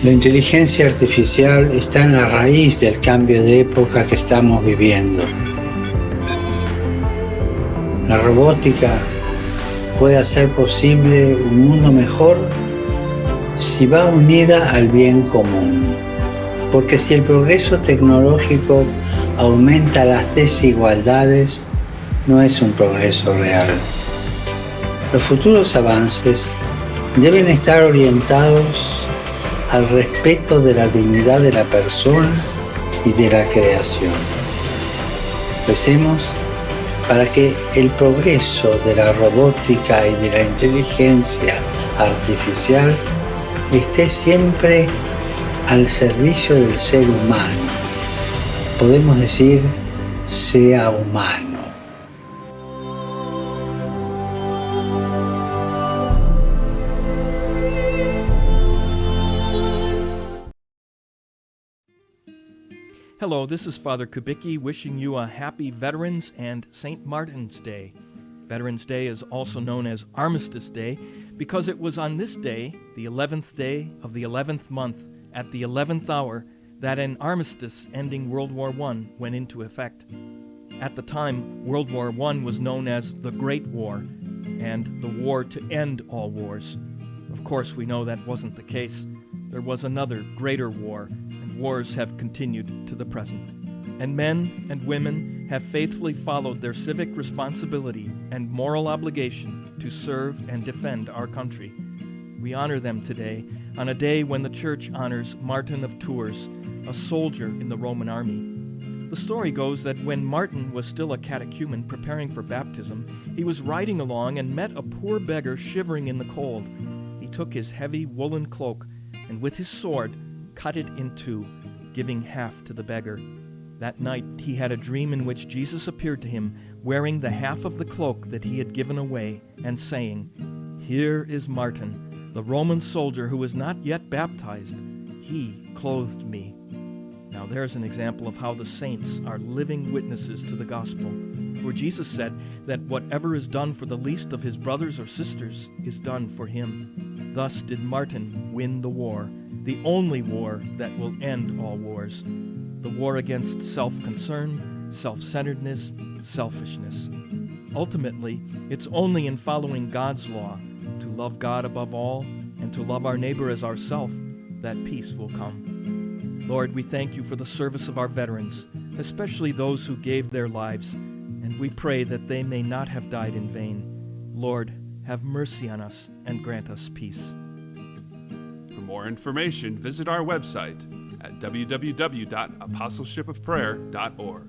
La inteligencia artificial está en la raíz del cambio de época que estamos viviendo. La robótica puede hacer posible un mundo mejor si va unida al bien común. Porque si el progreso tecnológico aumenta las desigualdades, no es un progreso real. Los futuros avances deben estar orientados al respeto de la dignidad de la persona y de la creación. Recemos para que el progreso de la robótica y de la inteligencia artificial esté siempre al servicio del ser humano. Podemos decir, sea humano. Hello, this is Father Kubicki wishing you a happy Veterans and St. Martin's Day. Veterans Day is also known as Armistice Day because it was on this day, the 11th day of the 11th month, at the 11th hour, that an armistice ending World War I went into effect. At the time, World War I was known as the Great War and the war to end all wars. Of course, we know that wasn't the case. There was another greater war, and wars have continued to the present. And men and women have faithfully followed their civic responsibility and moral obligation to serve and defend our country. We honor them today on a day when the Church honors Martin of Tours, a soldier in the Roman army. The story goes that when Martin was still a catechumen preparing for baptism, he was riding along and met a poor beggar shivering in the cold. He took his heavy woolen cloak and with his sword cut it in two, giving half to the beggar. That night he had a dream in which Jesus appeared to him, wearing the half of the cloak that he had given away, and saying, "Here is Martin, the Roman soldier who was not yet baptized. He clothed me." Now there's an example of how the saints are living witnesses to the gospel. For Jesus said that whatever is done for the least of his brothers or sisters is done for him. Thus did Martin win the war, the only war that will end all wars. The war against self-concern, self-centeredness, selfishness. Ultimately, it's only in following God's law, to love God above all and to love our neighbor as ourself, that peace will come. Lord, we thank you for the service of our veterans, especially those who gave their lives, and we pray that they may not have died in vain. Lord, have mercy on us and grant us peace. For more information, visit our website at www.apostleshipofprayer.org.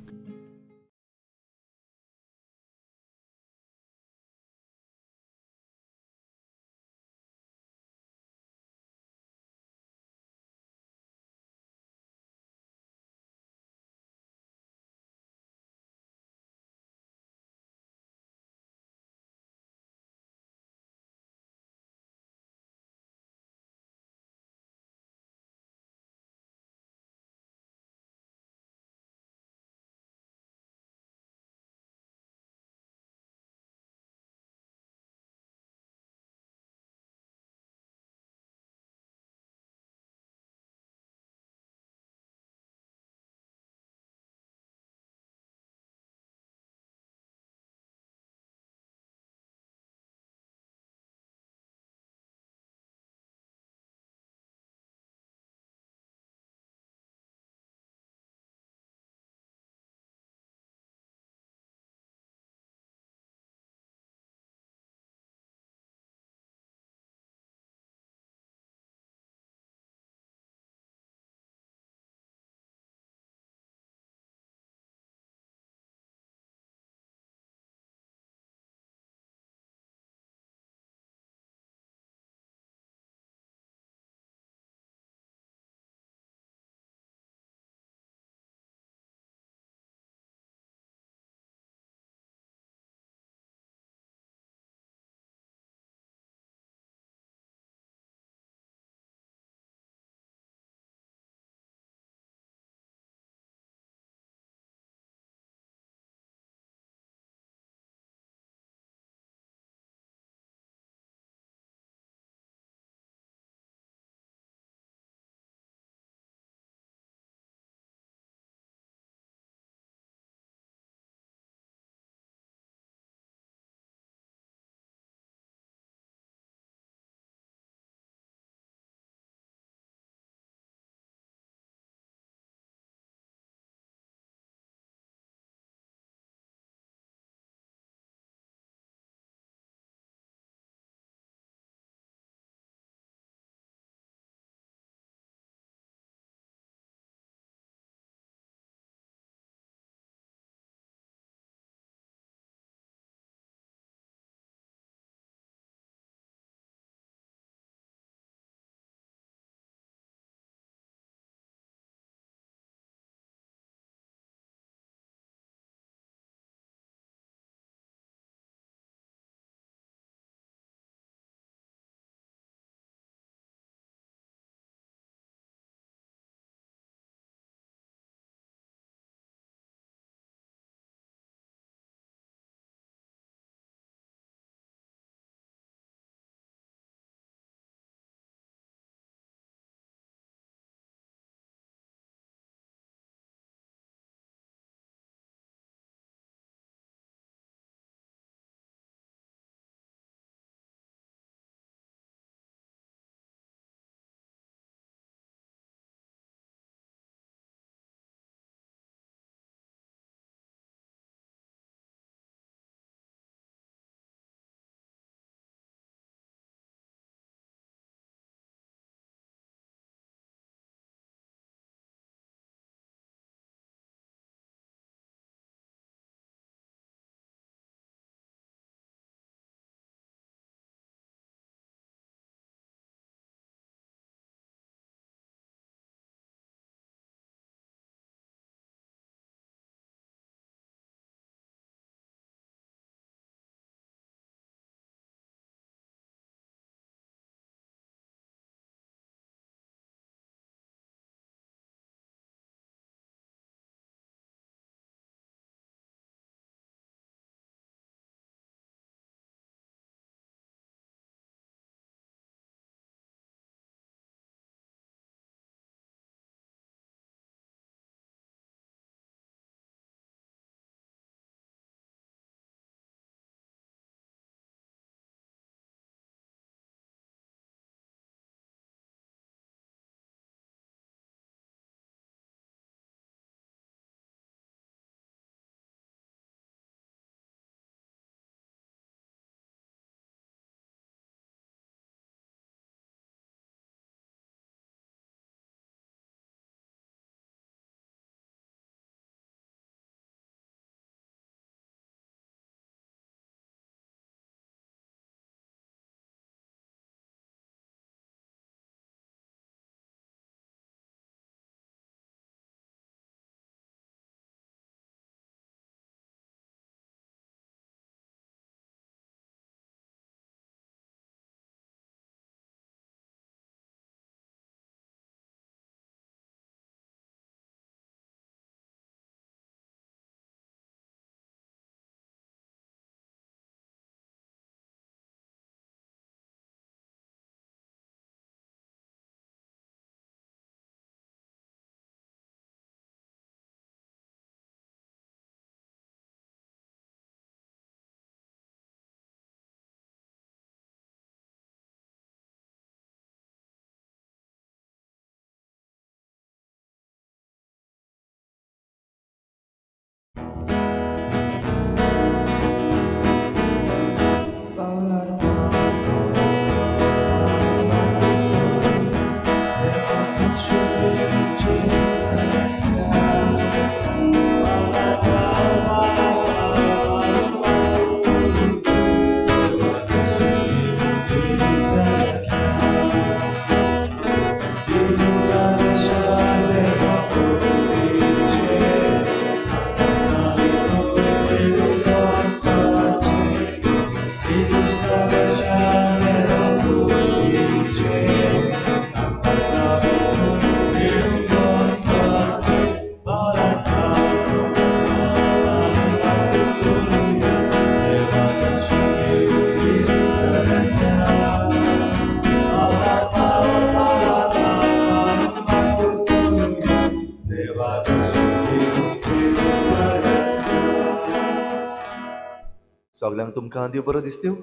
सगळ्यांक तुमकां देव बरो दीस दिवं.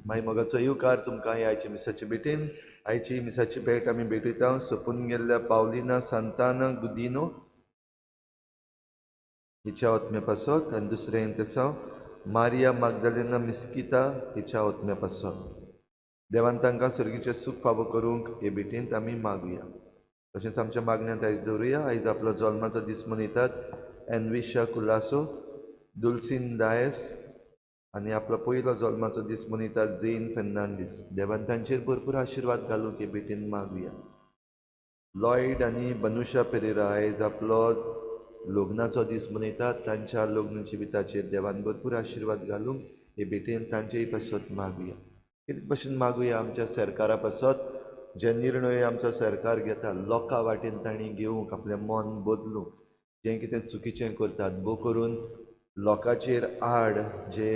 मागीर मोगाचो येवकार तुमकां आयची मिसाची भेटीन. आयची मिसाची भेट आमी भेटयता सोपून गेल्ल्या पावलिना सांताना गुदिनो हिच्या ओतम्या पासत आनी दुसरें तेसांव मारिया मागदलेना मिस्किता हिच्या ओतम्या पासत. देवान तांकां सर्गीचें सूख फावो करूंक हे भेटींत आमी मागुया. तशेंच आमच्या मागण्यांत आयज दवरुया. आयज आपलो जल्माचो दीस मनयतात एनविशा कुलासो, दुल्सीन दायस आनी आपलो पयलो जल्माचो दीस मनयतात झेन फेर्नांडीस. देवान तांचेर भरपूर आशिर्वाद घालूंक हे भेटीन मागुया. लॉयड आनी बनुशा पेरेरा आयज आपलो लग्नाचो दीस मनयतात. तांच्या लग्न जिविताचेर देवान भरपूर आशिर्वाद घालूंक हे भेटीन तांचेय पासत मागुया. कितें भशेन मागुया आमच्या सरकारा पासत जे निर्णय आमचो सरकार घेता लोकां वाटेन तांणी घेवंक आपलें मन बदलूंक जें कितें चुकीचें करतात भोव करून लोकांचेर आड जे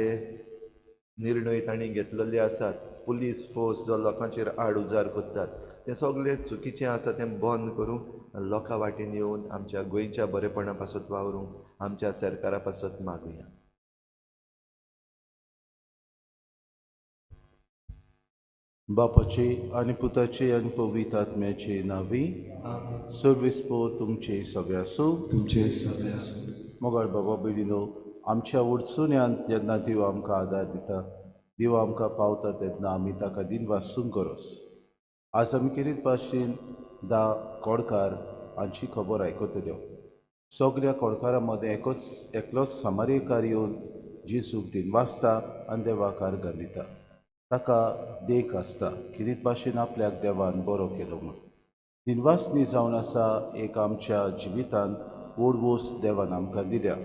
निर्णय तांणी घेतलेले आसात, पुलीस फोर्स जो लोकांचेर आड उजार करतात तें सगळें चुकीचें आसा तें बंद करूंक लोकां वाटेन येवन आमच्या गोंयच्या बरेपणा पासत वावरूंक आमच्या सरकारा पासत मागुया. बापाचे आनी पुताचे आनी पवित्र आत्म्याचे नांवी. सर्वेस्पो तुमचे सगळे आसूं. मोगाळ बाबा भयणीनो, आमच्या उडचुन्यांत जेन्ना देव आमकां आदार दिता, देव आमकां पावता तेन्ना आमी ताका दिन वासूंक गरज. आज आमी कितें भाशेन कोडकार हांची खबर आयकतल्यो. सगळ्या कोडकारां मदें एकलोच सामारियकार येवन जेजूक दिन वाचता आनी देवाकार घालिता. ताका देख आसता कितें भाशेन आपल्याक देवान बरो केलो म्हूण. दिनवासनी जावन आसा एक आमच्या जिवितांत व्हड वस्त देवान आमकां दिल्या.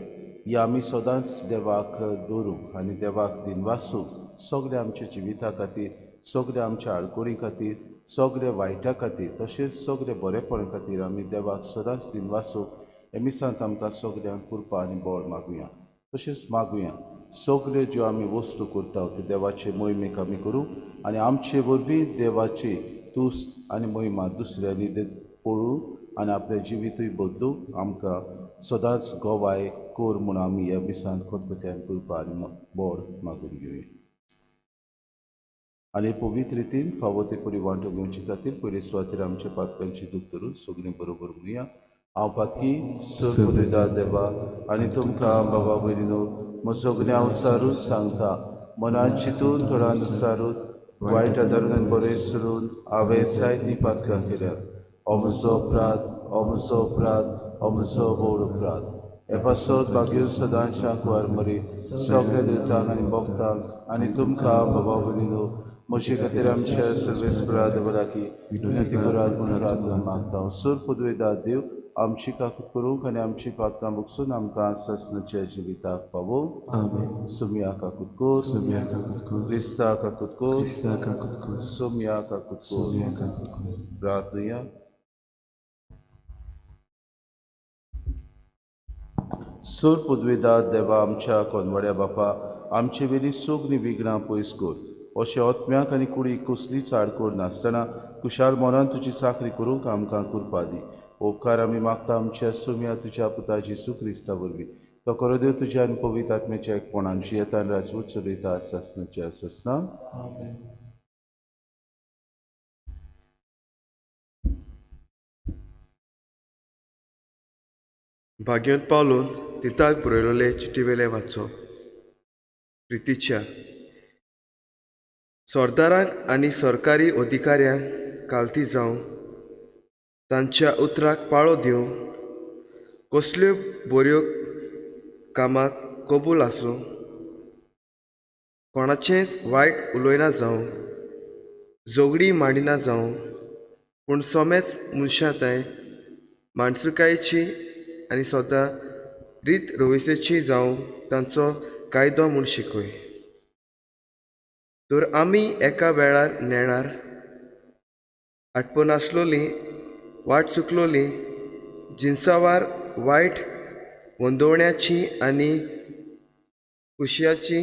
ही आमी सदांच देवाक दवरूंक आनी देवाक दिनवासूंक सगळ्या आमच्या जिविता खातीर, सगळ्या आमच्या आडकोळी खातीर, सगळ्या वायटा खातीर तशेंच सगळ्या बरेपणा खातीर आमी देवाक सदांच दिनवासूंक हे मिसांत आमकां सगळ्यांक कृपा आनी बळ मागुया. तशेंच मागुया सगळे ज्यो आमी वस्तू करता ते देवाचे मोहिमेक आमी करूं आनी आमचे वरवीं देवाची तुस्त आनी मोहिमा दुसऱ्यांनी पळोवं आनी आपलें जिवीतूय बदलूंक आमकां सदांच गोवाय कोर म्हूण आमी ह्या मिसांत खतखत्यान कृपा आनी बळ मागून घेवया. आनी पवित्र रितीन फावो ते पडी वांटो घेवचे खातीर पयले सुवातेर आमच्या पातकांची दूख धरून सगळीं बरोबर म्हणुया. हांव पातकी सदा देवा आनी तुमकां बाबा भयणीनो म्हजो गुन्यांव उचारून सांगता. मनान चिंतून थोडान उचारून वायट आदारून बरें सरून हांवें जायतीं पातकां केल्यात. हो म्हजो अपराध, हो म्हजो अपराध, हो म्हजो व्हड अपराध. हे पासत भाग्यो सदांच्या कुवार मरी सगळ्या देवतांक आनी भक्तांक आनी तुमकां बाबा भयणीनो म्हजे खातीर आमच्या सर्वेस्परा देवाकी विनंती करात म्हूण प्रार्थना मागता. सूर पदवेदार देव आमची काकूट करूंक आनी आमची पातकां भोगसून आमकां ससनाच्या जिविताक पावो. सुमया काकूट कोर, क्रिस्ता काकूट कोर, सुमया काकूट कोर. प्रार्थना. सूर पदवेदार देवा आमच्या कोनवाड्या बापा आमचे वेली सगळीं विघ्नां पयस कर. अशें ओतम्याक आनी कुडीक कसलीच आडकोड नासतना कुशाल मोनान तुजी चाकरी करूंक आमकां कृपा दी. उपकार आमी मागता आमच्या सुम्या तुज्या पुता जेजू क्रिस्ता वरवीं. तो खरो देव तुज्या आनी पवित्र आत्म्याच्या एकपणान जियेतान राजवूत चलयता ससनाच्या ससना. भाग्यवंत पावलून दिताक बरयलोले चिटीवेले वाचप. प्रितीच्या सरदारांक आनी सरकारी अधिकाऱ्यांक कालती जावन तांच्या उतराक पाळो दिवन कसल्यो बऱ्यो कामाक कबूल आसूं, कोणाचेंच वायट उलोयना जावं, जोगडी मांडिना जावं, पूण सोमेच मनशाताय माणसुकायेची आनी सदां रीत रविसेची जावं तांचो कायदो म्हूण शिकय. तर आमी एका वेळार नेणार आटपून आसलोलीं, वाट चुकलोलीं, जिन्सावार वायट वंदोवण्याची आनी कुशियाची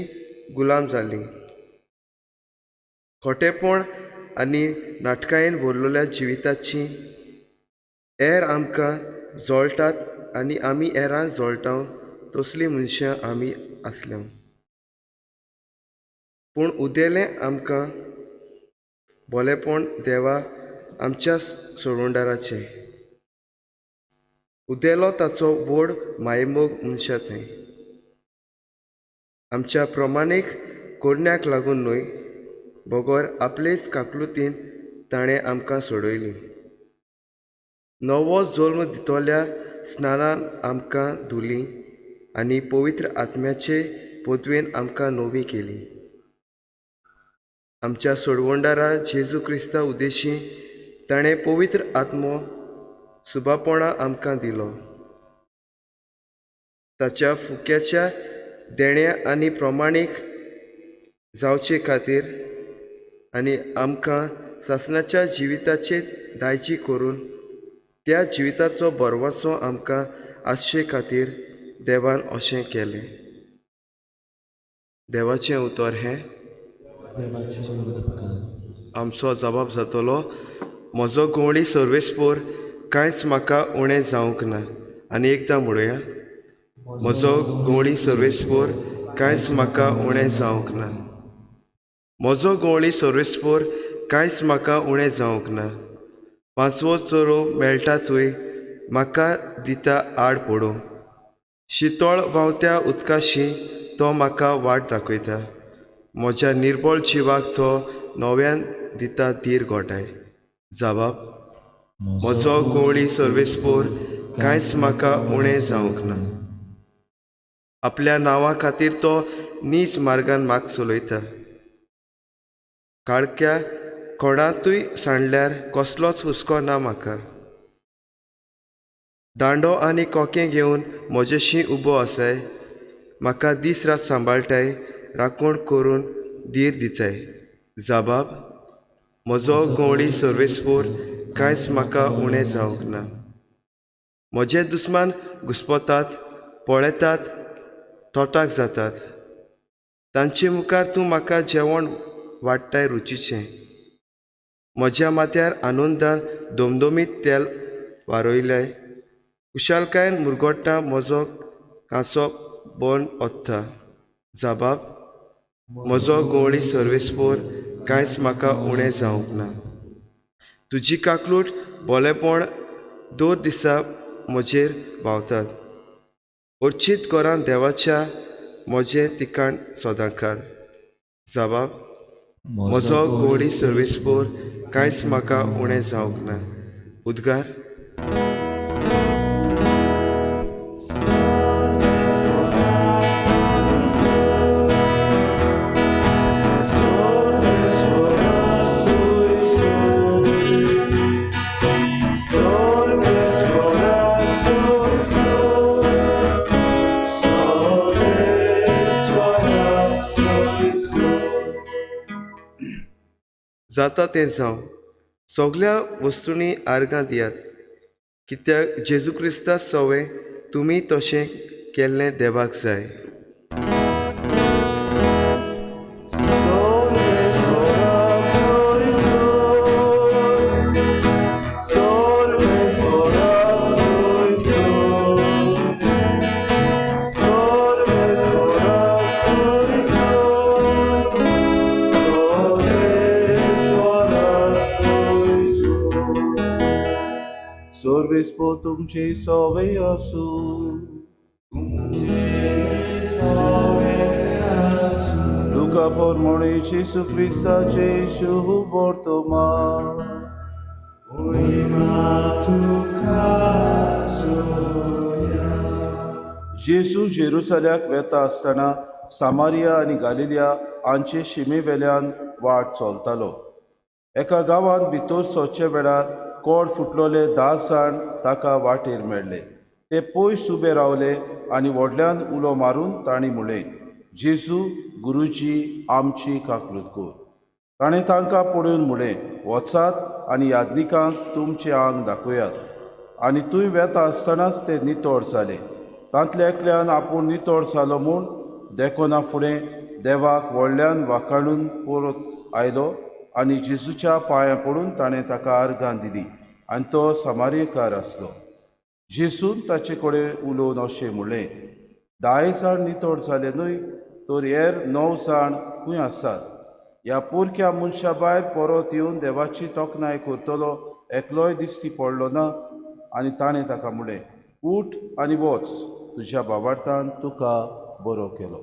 गुलाम जालीं. खोटेपण आनी नाटकायेन भरलेल्या जिविताची एर आमकां जोळटात आनी आमी एरांक जोळटाव तसलीं मनशां आमी आसल्या. पूण उदेलें आमकां बोलेपण देवा आमच्या सोडवंडाराचें. उदेलो ताचो व्हड मायमोग मनशा थंय. आमच्या प्रमाणीक कोडण्याक लागून न्हय, बोगोर आपलेच काकलुतीन ताणें आमकां सोडयली. नवो जल्म दितोल्या स्नानान आमकां धुली आनी पवित्र आत्म्याचे पोतवेन आमकां नवी केली. आमच्या सोडवंडारा जेजू क्रिस्ता उद्देशी ताणें पवित्र आत्मो सुबापणां आमकां दिलो. ताच्या फुक्याच्या देण्या आनी प्रमाणीक जावचे खातीर आनी आमकां सासणाच्या जिविताचे दायजी करून त्या जिविताचो बरवासो आमकां आसचे खातीर देवान अशें केलें. देवाचें उतर हें. आमचो जबाब जातलो, म्हजो गोवणी सर्वेस्पोर कांयच म्हाका उणें जावंक ना. आनी एकदां म्हणुया, म्हजो गोवणी सर्वेस्पोर कांयच म्हाका उणें जावंक ना. म्हजो गोवणी सर्वेस्पोर कांयच म्हाका उणें जावंक ना. पांचवो चोरो मेळटा थंय म्हाका दिता आड पडूं. शितळ व्हांवत्या उदकाशी तो म्हाका वाट दाखयता. म्हज्या निर्बळ जिवाक तो नव्यान दिता धीर गोठाय. जबाब, म्हजो गोवणी सर्वेस्पोर कांयच म्हाका उणें जावंक ना. आपल्या नांवा खातीर तो नीच मार्गान म्हाका चलयता. काळक्या कोणातूय सांडल्यार कसलोच हुस्को ना म्हाका. दांडो आनी कोकें घेवन म्हजेशी उबो आसाय. म्हाका दीस रात सांबाळटाय, राखण करून धीर दिताय. जबाब, म्हजो गोवणी सर्वेस्पोर कांयच म्हाका उणें जावंक ना. म्हजे दुस्मान घुस्पतात, पळयतात, तोटाक जातात. तांचे मुखार तूं म्हाका जेवण वाडटाय रुचीचें. म्हज्या माथ्यार आनंदान दोमदोमीत तेल वारोयल्याय. कुशालकायेन मुरगोडटा म्हजो कांसो बंद ओत्ता. जबाब, म्हजो गोवणी सर्वेस्पोर कांयच म्हाका उणें जावंक ना. तुजी काकलूट बोलेपण दोर दिसा म्हजेर भावतात. अर्चीत कोरान देवाच्या म्हजें तिकाण सोदांकार. जबाब, म्हजो गोवणी सर्वेस्पोर कांयच म्हाका उणें जावंक ना. उद्गार. जाता तें जावं. सगळ्या वस्तूंनी आर्गां दियात, कित्याक जेजू क्रिस्ता सवें तुमी तशें केल्लें देवाक जाय. Sorvespo तुमचे सवे आसूं. Luca pormone Gesù Cristace शुभ वर्तमान. जेजू जेरुसल्याक वेता आसतना सामारिया आनी गालिलिया हांचे शिमे वेल्यान वाट चलतालो. एका गांवांत भितर सोदचे वेळार कोड फुटलोले 10 जाण ताका वाटेर मेळ्ळे. ते पयस उबे रावले आनी व्हडल्यान उलो मारून तांणी म्हणलें, जेजू गुरुजी आमची काकलूत कर. ताणें तांकां पळोवन म्हणलें, वचात आनी यादनिकांक तुमचें आंग दाखयात. आनी थंय वेता आसतनाच ते नितोड जाले. तांतल्या एकल्यान आपूण नितोड जालो म्हूण देखोना फुडें देवाक व्हडल्यान वाखाणून परत आयलो आनी जेजूच्या पांयां पडून ताणें ताका आर्गां दिली. आनी तो सामारियेकार आसलो. जेजून ताचे कडेन उलोवन अशें म्हणलें, 10 जाण नितोड जाले न्हय, तर हेर 9 जाण खंय आसात? ह्या पुरक्या मनशा भायर परत येवन देवाची तोखणाय करतलो एकलोय दिश्टी पडलो ना. आनी ताणें ताका म्हणलें, उठ आनी वच, तुज्या बाबार्थान तुका बरो केलो.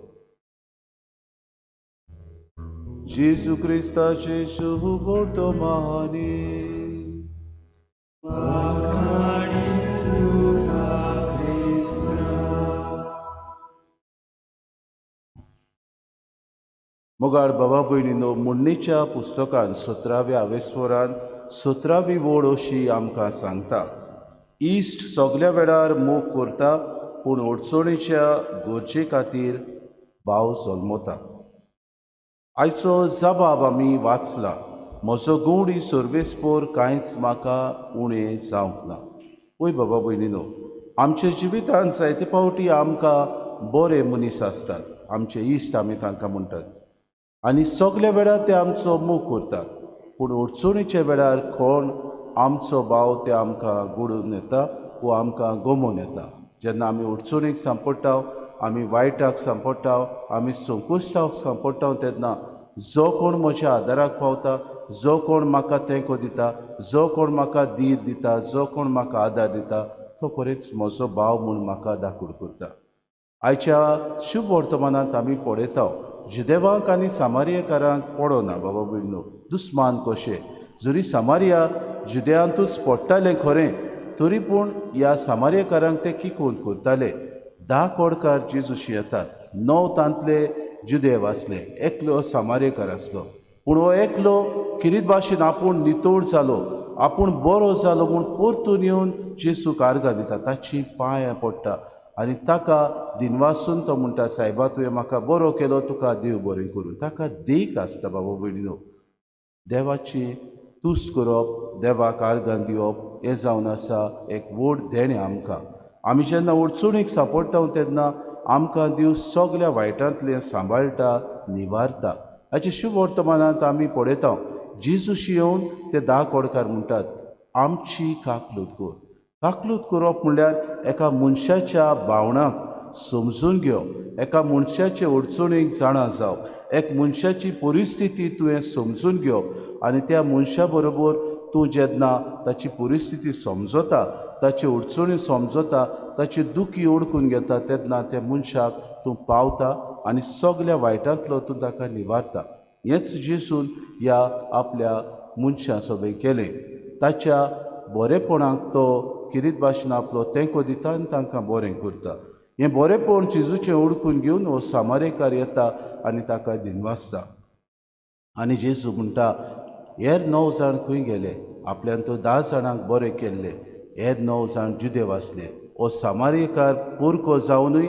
जेजू क्रिस्ताचे शुभ वर्तमानी मोगाळ बाबा भयणीनो, मुन्नीच्या पुस्तकान 17व्या आवेस्वरान 17वी वोड अशी आमकां सांगता, इश्ट सगल्या वेळार मोग करता, पूण अडचणीच्या गरजे खातीर भाव जल्मता. आयचो जबाब आमी वाचला, म्हजो गवंडी सर्वेस्पोर कांयच म्हाका उणें जावंक ना. वय बाबा भयणीनो, आमच्या जिवितांत जायते फावटी आमकां बरे मनीस आसतात, आमचे इश्ट आमी तांकां म्हणटात, आनी सगल्या वेळार ते आमचो मोग करतात. पूण अडचणीच्या वेळार कोण आमचो भाव ते आमकां घडोवन येता वो आमकां गमोवन येता. जेन्ना आमी अडचणीक सांपडटाव, आमी वायटाक सांपडटाव, आमी संकुश्टाक सांपडटाव, तेन्ना जो कोण म्हज्या आदाराक पावता, जो कोण म्हाका तेंको दिता, जो कोण म्हाका धीर दिता, जो कोण म्हाका आदार दिता, तो खरेंच म्हजो भाव म्हूण म्हाका दाखोड करता. आयच्या शुभ वर्तमानांत आमी पळयता, जुदेवांक आनी सामारियेकारांक पडोना बाबा भयणीनो, दुस्मान कशे. जरी सामारिया जुदेयांतूच पडटालें खरें, तरी पूण ह्या सामारियेकारांक ते किकोन करताले. 10 कोडकार जेजूशी येतात, 9 तांतले जुदेव आसले, एकलो सामारियेकार आसलो. पूण हो एकलो किरीत भाशेन आपूण नितोळ जालो, आपूण बरो जालो म्हूण परतून येवन जेजूक आर्गां दिता, ताची पांयां पडटा आनी ताका दिनवासून तो म्हणटा, सायबा तुवें म्हाका बरो केलो, तुका देव बरें करूं. ताका देख आसता बाबा भयणीनो. देवाची तुस्त करप, देवाक आर्गां दिवप, हें जावन आसा एक व्हड देणें आमकां. आमी जेन्ना अडचणीक सांपडटा तेन्ना आमकां देव सगल्या वायटांतलें सांबाळटा, निवारता. हाचे शुभ वर्तमानांत आमी पळयता, जेजूशी येवन ते 10 कोडकार म्हणटात, आमची काकलूत कर. काकलूत करप म्हणल्यार एका मनशाच्या भावनांक समजून घेवप, एका मनशाचे अडचणीक जाणा जावप, एक मनशाची परिस्थिती तुवें समजून घेवप आनी त्या मनशा बरोबर तूं जेन्ना ताची परिस्थिती समजता, ताची अडचणी समजता, ताची दुखी ओळखून घेता, तेन्ना त्या मनशाक तूं पावता आनी सगल्या वायटांतलो तूं ताका निवारता. हेंच जेजून ह्या आपल्या मनशा सोबे केलें. ताच्या बरेपणाक तो किरीत भाशेन आपलो तेंको दिता आनी तांकां बरें करता. हें बरेपण जेजूचें ओळखून घेवन हो सामारेकार येता आनी ताका दिनवासता. आनी जेजू म्हणटा, हेर 9 जाण खंय गेले? आपल्यान तो 10 जाणांक बरें केल्लें. हेर 9 जाण जुदेव आसले. हो सामारियेकार पुरको जावनूय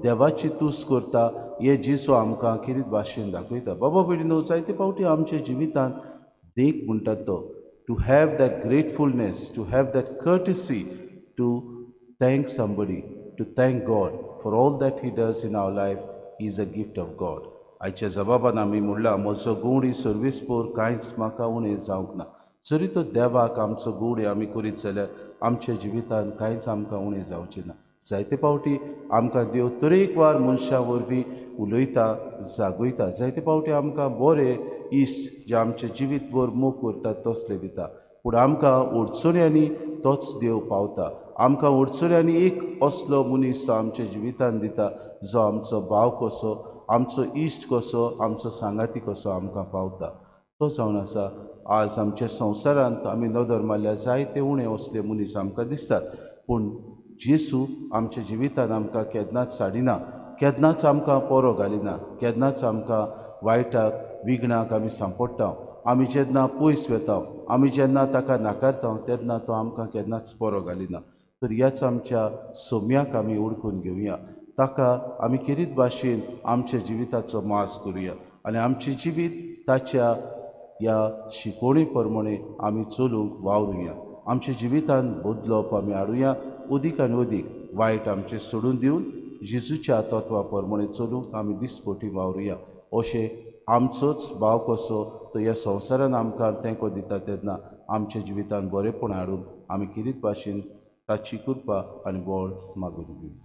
देवाची तुस्त करता, हे जेजू आमकां किरीत भाशेन दाखयता. बाबा भयणीनो, जायते फावटी आमच्या जिवितांत देख म्हणटात तो, to have that gratefulness, to have that courtesy to thank somebody, to thank God for all that He does in our life is a gift of God. आयच्या जबाबान आमी म्हणलां, म्हजो गवंडी सर्वेस्पोर कांयच म्हाका उणें जावंक ना. जरी तो देवाक आमचो गवंडी आमी करीत जाल्यार आमच्या जिवितांत कांयच आमकां उणें जावचें ना. जायते फावटी आमकां देव तरेकवार मनशां वरवीं उलयता, जागयता. जायते फावटी आमकां बरे इश्ट जे आमचें जिवीतभर मोग करतात तसले दिता. पूण आमकां अडचण्यांनी तोच देव पावता. आमकां अडचण्यांनी एक असलो मनीस तो आमच्या जिवितांत दिता, जो आमचो भाव कसो, आमचो इश्ट कसो, आमचो सांगाती कसो आमकां पावता. तो जावन आसा आज आमच्या संवसारांत आमी नदर मारल्यार जायते उणे असले मनीस आमकां दिसतात. पूण जेजू आमच्या जिवितांत आमकां केन्नाच साडिना, केन्नाच आमकां पोरो घालिना, केन्नाच आमकां वायटाक विघ्नाक आमी सांपडटा. आमी जेन्ना पयस वेता, आमी जेन्ना ताका नाकारता, तेन्ना तो आमकां केन्नाच पोरो घालिना. तर ह्याच आमच्या सोम्याक आमी ओळखून घेवया, ताका आमी किरीत भाशेन आमच्या जिविताचो मास करुया आनी आमचें जिवीत ताच्या ह्या शिकवणी प्रमाणे आमी चलूंक वावरुया. आमच्या जिवितांत बदलप आमी हाडुया, अदीक आनी अदीक वायट आमचें सोडून दिवन जेजूच्या तत्वा प्रमाणे चलूंक आमी दिसपोटी वावरुया. अशें आमचोच भाव कसो तो ह्या संवसारान आमकां तेंको दिता, तेन्ना आमच्या जिवितांत बरेपण हाडून आमी किरीत भाशेन ताची कृपा आनी बळ मागून घेवया.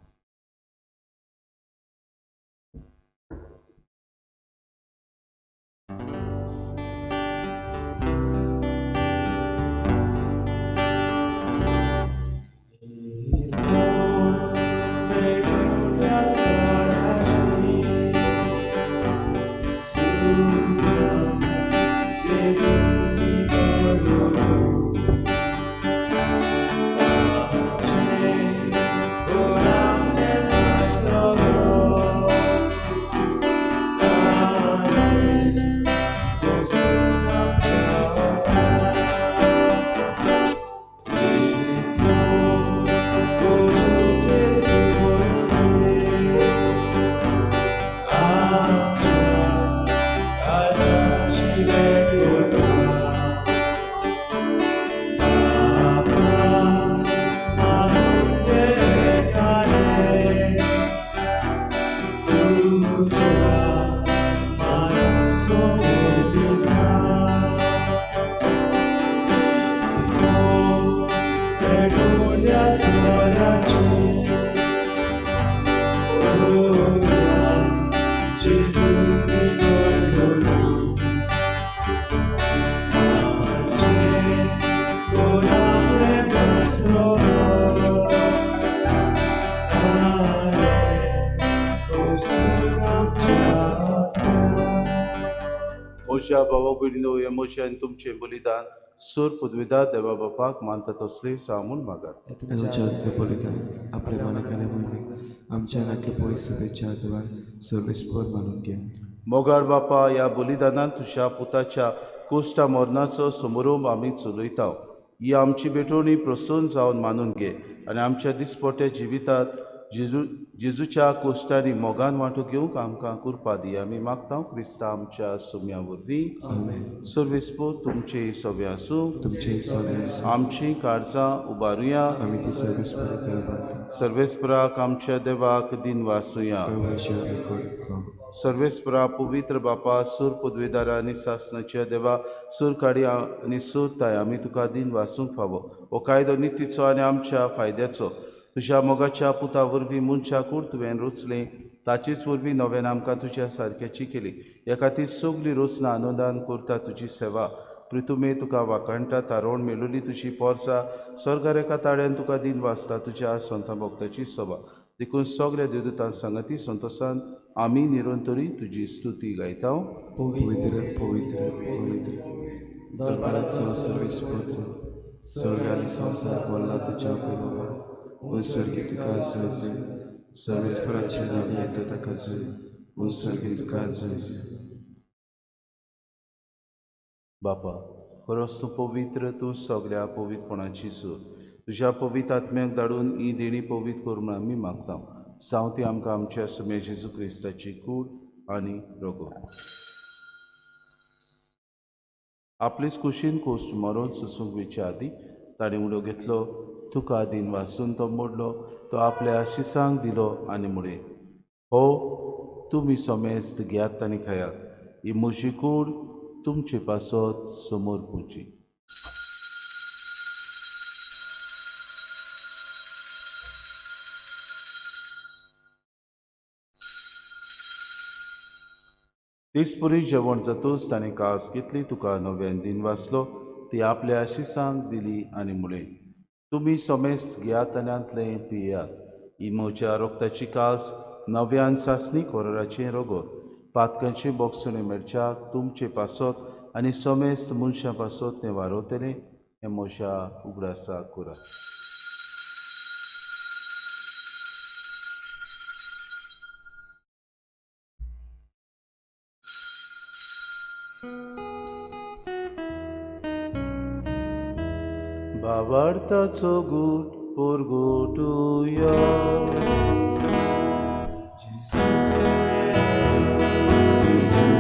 म्हज्या भावा भयणीनो, हे म्हजें तुमचें बलिदान सूर पदवीदार देवा बापाक मानता तसली सामून मागात. अनुचार बलिदान आपल्या मानकाने मोहिमेक आमच्या नाके पयस शुभेच्छा देवा सर्वेस्पर मानून घे. मोगाळ बापा, ह्या बलिदानान तुज्या पुताच्या कोश्टा मरणाचो समारोप आमी चलयता. ही आमची बेटोवणी प्रसन्न जावन मानून घे आनी आमच्या दिसपट्या जिवितांत जेजूच्या कोश्टांनी मोगान वांटो घेवंक आमकां कृपा दी. आमी मागता क्रिस्ता आमच्या सुम्या वरवीं. सर्वेस्पर तुमचे सवे आसूं. तुमचे सवे आमची काळजां उबारुया. आमी ती सर्वेस्पराक सर्वेस्पराक आमच्या देवाक दिन वासूया. सर्वेस्परा पवित्र बापा, सूर पदवीदारा आनी सासणाच्या देवा, सूर काडी आनी सूर ताय आमी तुका दिन वाचूंक फावो. हो कायदो नितीचो आनी आमच्या फायद्याचो तुज्या मोगाच्या पुता वरवीं मनशाकूर तुवें रचलें, ताचीच वरवीं नव्यान आमकां तुज्या सारक्याची केली. ह्या खातीर सगळीं रोसना आनंदान करता तुजी सेवा. प्रितुमे तुका वाकाणटा, तारोण मेळुली तुजी पोरसां, स्वर्गारेखा ताळ्यान तुका दिन वाचता तुज्या संत भक्ताची सभा. देखून सगळ्या देवदूतां सांगती संतोशान आमी निरंतरी तुजी स्तुती गायता. पवित्र पवित्र पवित्र दरबाराचो सर्वेस्पर तूं, स्वर्ग आनी संवसार बोल्ला तुज्या पळय बाबा. उत्सर्गी तुका जय, सर्वेस्पराचें नांव येता ताका जय. उत्सर्गी तुका जय. बापा, खरोच तूं पवित्र, तूं सगळ्या पवित्रपणाची सूर. तुज्या पवित्र आत्म्याक धाडून ही देणी पवित्र करून आमी मागता. जावं ती आमकां आमच्या सुमे जेजू क्रिस्ताची कूड आनी रगत. आपलीच कुशीन कोश्ट मरून सुसूंक विच्या आदी ताणें उडो घेतलो, तुका दिन वाचून तो मोडलो, तो आपल्या शिसांक दिलो आनी मुळे, हो तुमी समेस्त घेयात आनी खायात. ही म्हजी कूड तुमचे पासत समोर पुची. दिसपुरी जेवण जातूच ताणें कास घेतली, तुका नव्यान दिन वाचलो, ती आपल्या शिसांक दिली आनी मुळे, तुमी समेस्त घेयात आनी आंतलें पियेयात. ही म्हज्या रोगताची कास नव्यान सासणी कोराचें रगत, पातकांचे बोगसुणे मेळच्याक तुमचे पासत आनी समेस्त मनशां पासत तें वारवतलें. हें म्हज्या उगडासा कोरा. भावार्थाचो गूट परगोटुया.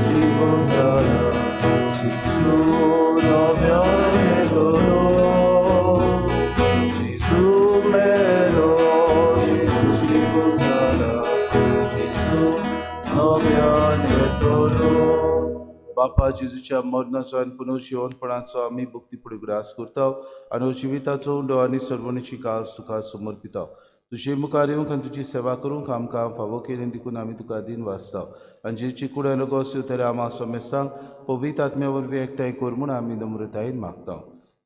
जीवन जाला, जेजू नव्यान मेलो, जेजू मेलो, जेजू जीवन जाला, जेजू नव्यान येतलो. बापा, जेजूच्या मरणाचो आनी पुनर्जीवनपणाचो आमी भक्ती फुडें ग्रास करता आनी जिविताचो उंडो आनी सर्वणीची कास तुका समर्पिता. तुजे मुखार येवंक आनी तुजी सेवा करूंक आमकां फावो केलें देखून आमी तुका दिन वाचता. आनी जेची कुडे गोस येतले आम्हा समेस्तांक पवित्र आत्म्या वरवीं एकठांय कर म्हूण आमी नम्रतायेन मागता.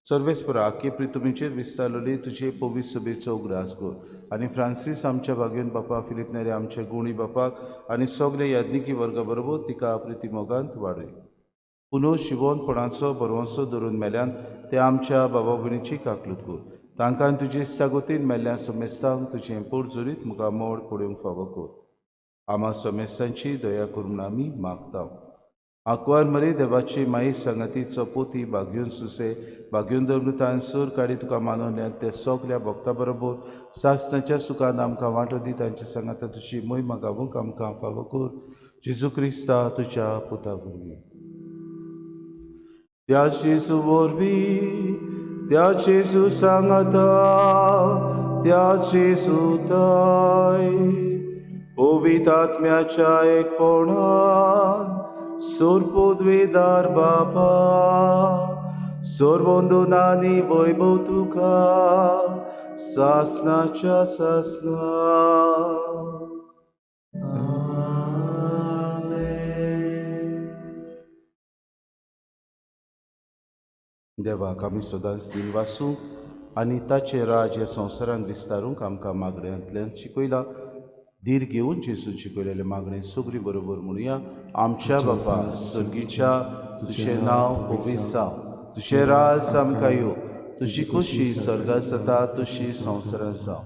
सर्वेस्परा आख्खे प्रितुमेचेर विस्तारलेली तुजे पवित्र सभेचो उगडास कर आनी फ्रांसीस आमच्या भाग्यन बापा, फिलिप नेरे आमच्या गुणी बापाक आनी सगळे याज्ञिकी वर्गा बरोबर तिका प्रितीमोगांत वाडय. पुनर्जीवनपणाचो बरवंसो धरून मेल्यान ते आमच्या बाबा भयणीची काकलूत कर. तांकां तुजे इश्टागोतीन मेल्ल्या समेस्तांक तुजें पोरजोरीत मुखामोड पडोवंक फावो कर. आम्हा समेस्तांची दया करून आमी मागता. आंकवार मरे देवाची माई संगतीचो पोती भाग्यून सुसे भाग्यून दवरुतान सूर काडी तुका मानवल्यान ते सगल्या भक्तां बरोबर सासणाच्या सुखान आमकां वांटो दी. तांच्या सांगाता तुजी मोहिमा गावूंक आमकां फावो कर. जेजू क्रिस्ता तुज्या पुता वरवीं. त्या जेजू वरवीं, त्या जेजू सांगाता, त्या जेजू ताय पवित्र आत्म्याच्या एकपणान सोर पदवीदार बापा, सोर बंधुनानी वैभव तुका सासणाच्या सासना. देवाक आमी सदांच दिन वाचूंक आनी ताचें राज ह्या संवसारांत विस्तारूंक आमकां मागण्यांतल्यान शिकयलां. धीर घेऊन जेसून शिकवलेले मागणे सगळी बरोबर म्हणूया. आमच्या बापा सर्गीच्या तुझें नांव पवित्र जावं, तुझें राज आमकां येवं, तुजी खुशी स्वर्गांत जाता तशी संवसारांत जावं.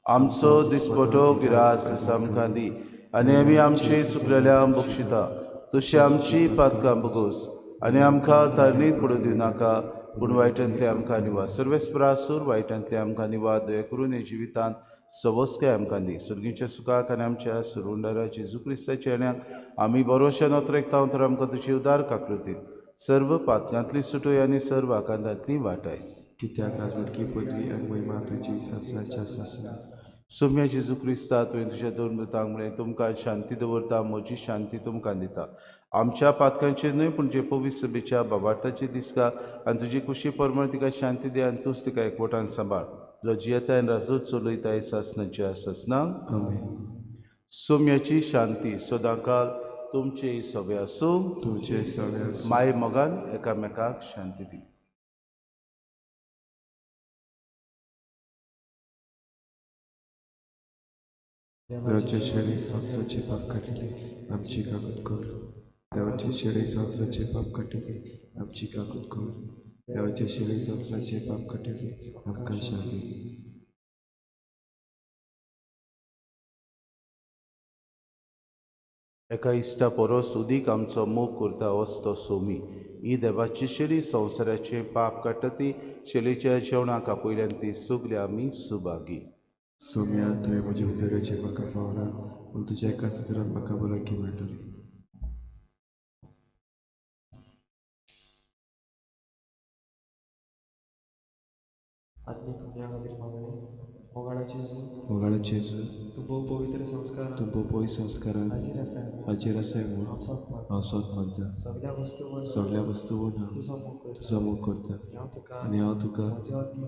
आमचो दिसपटो गिरास आमकां दी, आनी आमी आमचे चुकलेल्यांक बक्षिता. तशी आमची पातकां बगोस, आनी आमकां तारणीत पडूं दिवं नाका, पूण वायटांतले आमकां निवाड. सर्वेस्परासूर वायटांतले आमकां निवाड. दया करून हे जिवितांत सवस्काय आमकां दी. सर्गीच्या सुखाक आनी आमच्या सुरुंडारा जेजू क्रिस्ताच्या येण्याक आमी बरोवशेन नोतरेकता तर आमकां तुजी उदार काकृतीत सर्व पातकांतली सुटोय आनी सर्व आकांतांतली वाटाय. कित्याक राजवटकी पदवी आनी महिमा तुजी ससनाच्या ससना. सोम्या जेजू क्रिस्ता तुवें तुज्या दोन मृतांक म्हळें तुमकां शांती दवरता, म्हजी शांती तुमकां दिता. आमच्या पातकांचेर न्हय पूण जे पवित्र सभेच्या बाबार्थाचे दिसता आनी तुजी खुशी परमळ तिका शांती दे आनी तूंच तिका एकवटान सांबाळ. जो जियेताय आनी राजूच चलयताय ससनाच्या ससनांक. सोम्याची शांती सदांकाल तुमचे सगळे आसूं. तुमचे सगळे माय मोगान एकामेकाक शांती दी. देवाचे शेळी संस्वाचे पाप काटिले आमची काकूत कर. देवाचे शेळी संस्वाचे पाप काटिले आमची काकूत कर. देवाचे शेळी संस्वाचे पाप काटिले आमकां शांती दी. एका इश्टा परोस उदीक आमचो मोग करता वचतो सोमी. ही देवाची शेळी संवसाराचे पाप काडटा शेळीच्या जेवणाक आपयल्यान ती सगळी आमी सुभागी. सोम्या तुवें म्हजे भितरचे म्हाका पावला, पूण तुज्या एका सुत्रान म्हाका भलायकी मेळटली. आत्मिक कन्या खातीर मागणे मोगाळाचे तूं भोव पवित्र संस्कार तूं पवित्र संस्कारान हाजेर आसाय म्हूण हांव सोद मानता. सगळ्या वस्तू तुजो मोग करता आनी हांव तुका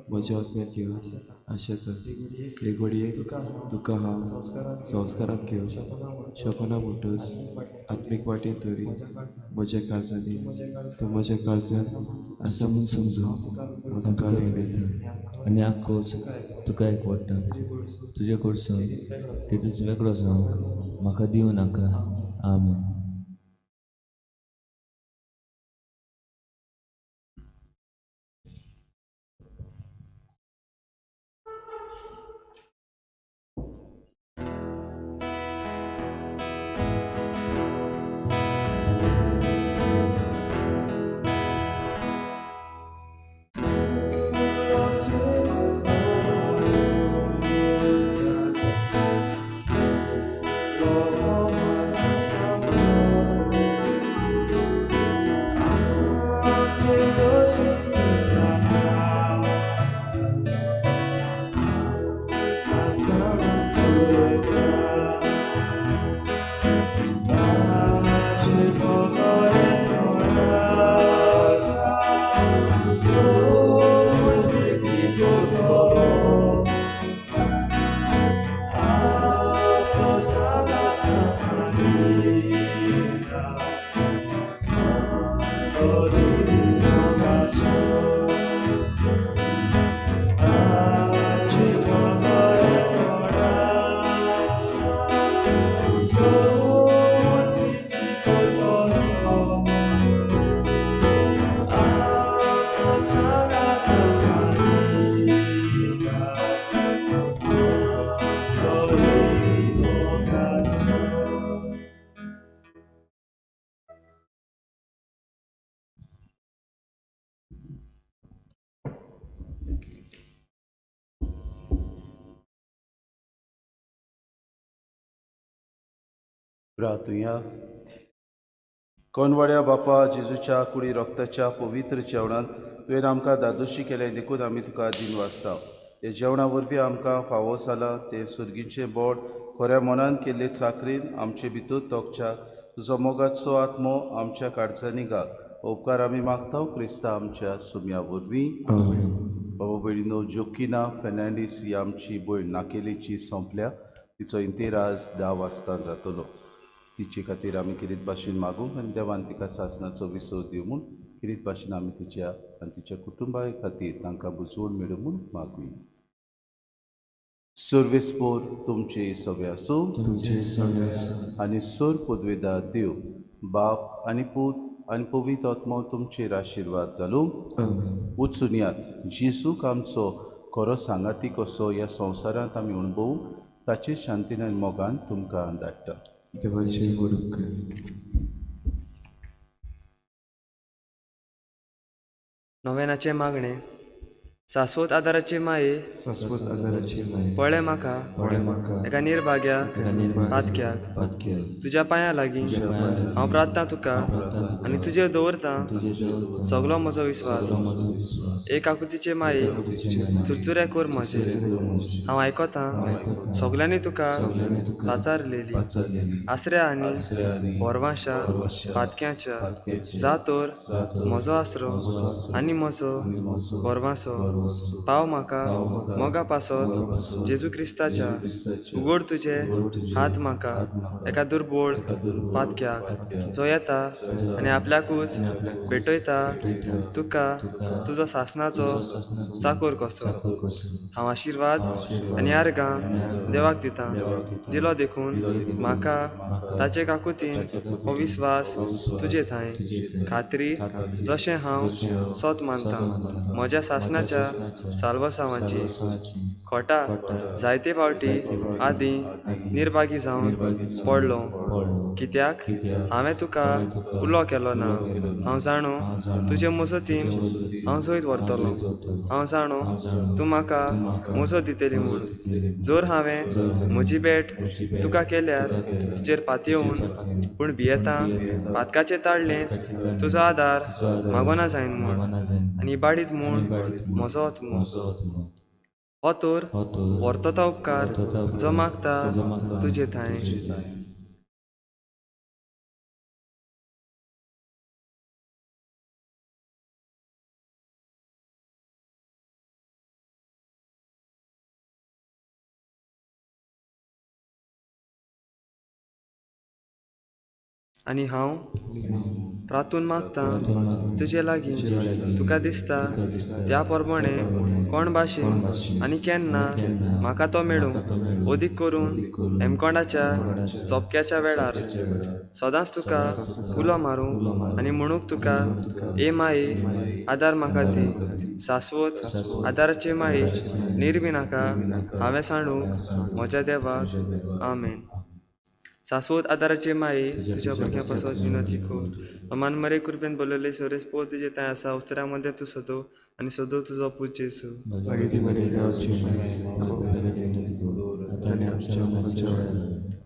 म्हज्या आत्म्यात घेवन आशेता. एक घडयेक तुका हांव संस्कारांत घेवन शकना म्हणटच आत्मीक वाटेन तरी म्हज्या काळजांनी तूं म्हज्या काळजांत आसा म्हूण समजून हांव तुका मेळटा आनी आख्खोच तुका एकवडटा. तुजे कडसून तेतूच वेगळो जावंक म्हाका दिवं नाका. आमेन. प्रार्थुया. कोणवाड्या बापा जेजूच्या कुडी रोगताच्या पवित्र जेवणांत तुवें आमकां दादोशी केलें देखून आमी तुका दिन वाचता. हे जेवणा वरवीं आमकां फावो जाला ते सुर्गीचें बोड खऱ्या मनान केल्ले चाकरीन आमचे भितर तोखच्या तुजो मोगाचो आत्मो आमच्या काळजांनी घाल. उपकार आमी मागता क्रिस्ता आमच्या सुम्या वरवीं. बाबा भयणीनो, जोकिना फेर्नांडीस ही आमची भयण नाकेलीची सोंपल्या. तिचो इंतेराज 10 वाजता जातलो. तिचे खातीर आमी किरीत भाशेन मागूंक आनी देवान तिका सासणाचो विसव दिवं म्हूण किरीत भाशेन आमी तिच्या आनी तिच्या कुटुंबा खातीर तांकां बुजवण मेळूं म्हूण मागुया. सर्वेस्पोर तुमचे सगळे आसूं तुमचे सगळे आसूं आनी सोर पदवेदार देव बाप आनी पूत आनी पवित्र आत्मा तुमचेर आशिर्वाद घालूंक वचून यात. जेसूक आमचो खरो सांगाती कसो ह्या संवसारांत आमी अणभवू ताचे शांतीन आनी मोगान तुमकां धाडटा. देवाचे उपकार. नोवेनाचे मागणे. शाश्वत आदाराचे माये शाश्वत आदाराचे माये पळय म्हाका पळय म्हाका एका निर्भाग्या एका निर्भाग्या पातक्याक पातक्याक तुज्या पांया लागीं हांव प्रार्थना तुका आनी तुजेर दवरतां सगलो म्हजो विस्वास. एक आकृतीचे माये चुरचुरे कोर म्हजे हांव आयकतां सगल्यांनी तुका लाचारलेली आसऱ्या आनी पोरवांशा पातक्याच्या जातोर म्हजो आसरो आनी म्हजो पोरवांसो पाव म्हाका मोगा पासत जेजू क्रिस्ताच्या उगड तुजे हात म्हाका एका दुर्बोळ पातक्याक जो येता आनी आपल्याकूच भेटयता तुका तुजो सासणाचो चाकोर कसो. हांव आशिर्वाद आनी आर्गां देवाक दितां दिलो देखून म्हाका ताचे काकुतीन हो विस्वास तुजे थंय खात्री जशें हांव सोत मानतां म्हज्या सासणाच्या साल्वसावाची खोटा जायते फावटी आदीं निर्भागी जावन पडलो कित्याक हांवें तुका उलो केलो ना. हांव जाणो तुजे मजतीन हांव जैत व्हरतलो. हांव जाणो तूं म्हाका मजत दितली म्हूण. जर हांवें म्हजी भेट तुका केल्यार तुजेर पातयेवन पूण भियेतां पातकाचे ताळलेंत तुजो आदार मागोना जायन म्हूण आनी इबाडीत म्हूण म्हजो आत्मो. हो तर व्हरतो तो उपकार जो मागता तुजे थंय. आनी हांव प्रातून मागतां तुजे लागीं तुका दिसता त्या प्रमाणे कोण भाशेन आनी केन्ना म्हाका तो मेळूं अदीक करून हेमकोंडाच्या चोपक्याच्या वेळार सदांच तुका उलो मारूं आनी म्हणूंक तुका ए माये आदार म्हाका दी. शाश्वत आदाराचे माये निर्विनाका हांवें सांडूंक म्हज्या देवाक. आमेन. शाश्वत आदाराचे माये तुज्या भुरग्यां पासत विनंती कर. मान मरे कृपेन बोलले सोरेस पो तुजे थंय आसा उस्तऱ्या मध्ये तूं सोदो आनी सोदो तुजो पूज जेसू.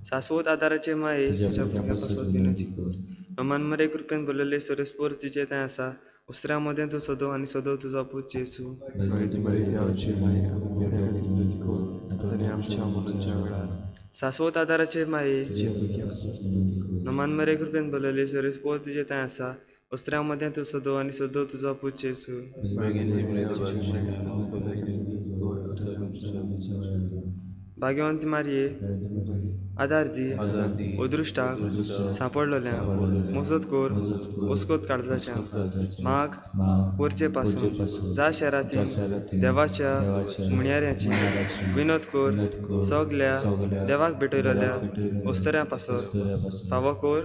शाश्वत आदाराचे माये तुज्या भुरग्यां पासत विनंती कर. मान मरे कृपेन बोलले सोरेस पोर तुजे थंय आसा उस्तऱ्या मध्ये तूं सोदो आनी सोदो तुजो पूज जेसू. शाश्वत आदाराचे माये नमान मरे कृपेन बोलले सोरेस पोर तुजे थंय आसा उस्तऱ्या मध्ये तूं सोदो आनी सोदो तुजो पूज जेसू. भाग्यवंत मारये आदार दी अदृश्टाक सांपडलोल्या मजत कोर वस्कोत काळजाच्या माग पोरचे पासून जा शारांतली देवाच्या मुण्याऱ्याची विनोद कोर सगल्या देवाक भेटयलेल्या उस्तऱ्या पासत फावो कोर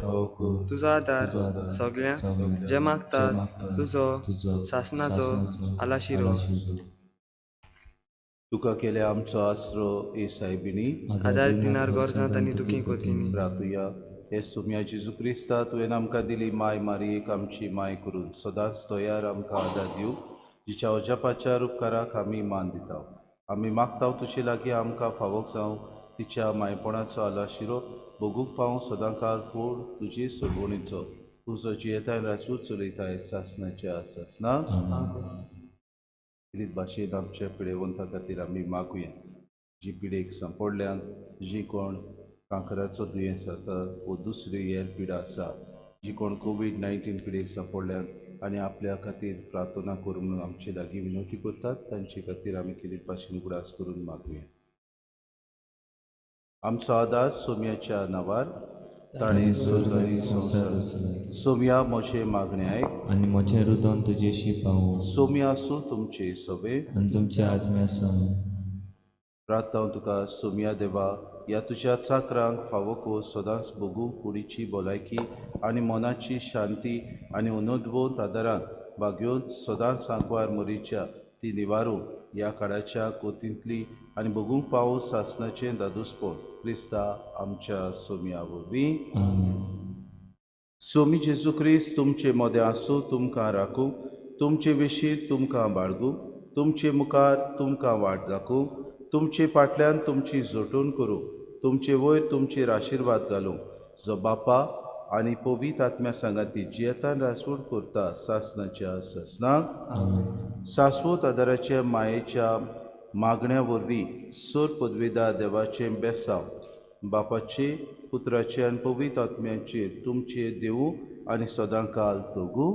तुजो आदार सगळ्यांक जे मागतात तुजो सासणाचो आलाशिरो. तुका केले आमचो आसरो ए सायबिणी आदार दिनार गोरजांत आनी दुखी कोतीनी. प्रार्थुया हे सुम्या जेजू क्रिस्ता तुवें आमकां दिली माय मारयेक आमची माय करून सदांच तयार आमकां आदार दिवं जिच्या अजापाच्या उपकाराक आमी मान दिता. आमी मागता तुजे लागीं आमकां फावोक जावं तिच्या मायपणाचो आलाशिरो भोगूंक पावूं सदां काळ फूड तुजे सोडवणीचो तुजो जियेताय राजूत चलयताय सासणाच्या सासना. भाशेन आमच्या पिडेवंता खातीर आमी मागुया. जी पिडेक सांपडल्यान जी कोण कांकराचो दुयेंस आसा वो दुसरी हेर पिडा आसा जी कोण कोवीड-19 पिडेक सांपडल्यान आनी आपल्या खातीर प्रार्थना करूं म्हणून आमचे लागीं विनंती करतात तांचे खातीर आमी कितें भाशेन उगडास करून मागुया. आमचो आदार सोम्याच्या नांवार ताणें स्वर्ग आनी संवसार रचला. सोम्या म्हजे मागणे आयक आनी म्हजें रुदन तुजेशी पावूं. सोम्या आसूं तुमचे सवे आनी तुमच्या आत्म्या आसूं प्रार्थना तुका सोमिया देवा ह्या तुज्या चाकरांक फावो को सदांच भोगूंक कुडीची भलायकी आनी मनाची शांती आनी उनोदवंत आदारान भाग्योन सदांच सांकवार मोरीच्या ती निवारून ह्या काळाच्या कोतींतली आनी भोगूंक पावस सासणाचें दादूसपण क्रिस्ता आमच्या सोमिया वरवीं सोमी जेजू क्रिस्त तुमचे मोदें आसूं तुमकां राखूं तुमचे विशीं तुमकां बाळगूं तुमचे मुखार तुमकां वाट दाखोवं तुमचे फाटल्यान तुमची जोटून करूं तुमचे वयर तुमचेर आशिर्वाद घालूं जो बापा आनी पवित्र आत्म्या सांगाती जियेतान रासवण करता सासणाच्या ससनाक शाश्वत आदाराच्या मायेच्या मागण्या वरवीं सोर पदवीदार देवाचें बेसांव बापाचे पुत्राचे आनी पवित्र आत्म्याचेर तुमचे देवू आनी सदां काल तोगू